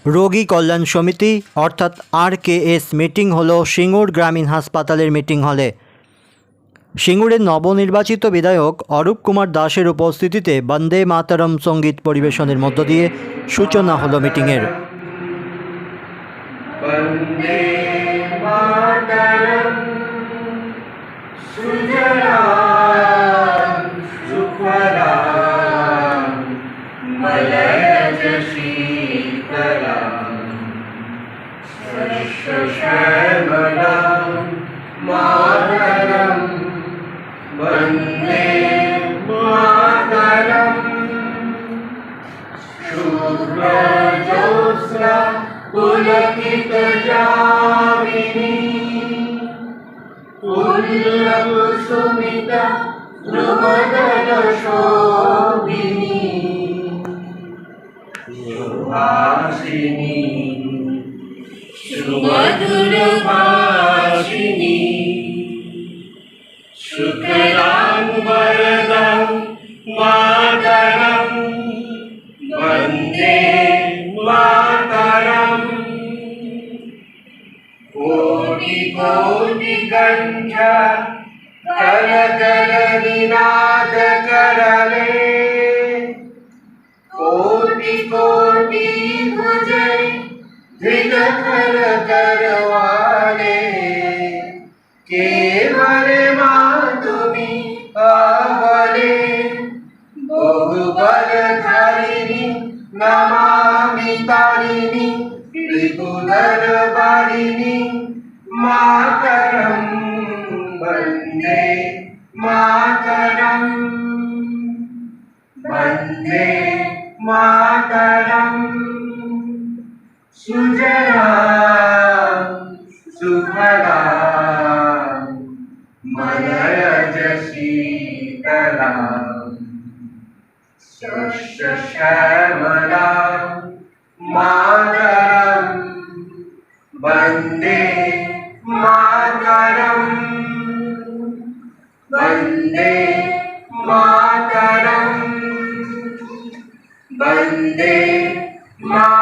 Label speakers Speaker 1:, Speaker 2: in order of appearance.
Speaker 1: রোগী কল্যাণ সমিতি অর্থাৎ RKS মিটিং হলো সিঙ্গুর গ্রামীণ হাসপাতালের মিটিং হলে। সিঙ্গুরের নবনির্বাচিত বিধায়ক অরূপ কুমার দাসের উপস্থিতিতে বন্দে মাতরম সঙ্গীত পরিবেশনের মধ্য দিয়ে সূচনা হলো মিটিংয়ের।
Speaker 2: বন্দে মাতরম সুজলাং সুফলাং মলয়জ শীতলাং শস্য শ্যামলাং মাতরম বন্দে মাতরম। শুভ্র জ্যোৎস্না পুলকিত যামিনী পুল্লকুসুমিত ধ্রুবদল শোভিনী সুহাসিনী সুমধুর ভাষিনী শুক্লাং বরদং মাতরম বন্দে মাতরম। কোটি কোটি কণ্ঠ কল কল নিনাদ করলে কোটি কোটি ভুজে ধৃত कर करवाले केवल माँ तुम्ही अबले बहुबल धारिणी नमामि तारिणी त्रिपुर वारिणी मातरम वन्दे मातरम वन्दे मातरम। सुजलां सुफलां मलयज शीतलां शस्य श्यामलां मातरं वन्दे मातरं वन्दे मातरं वन्दे मातरम्।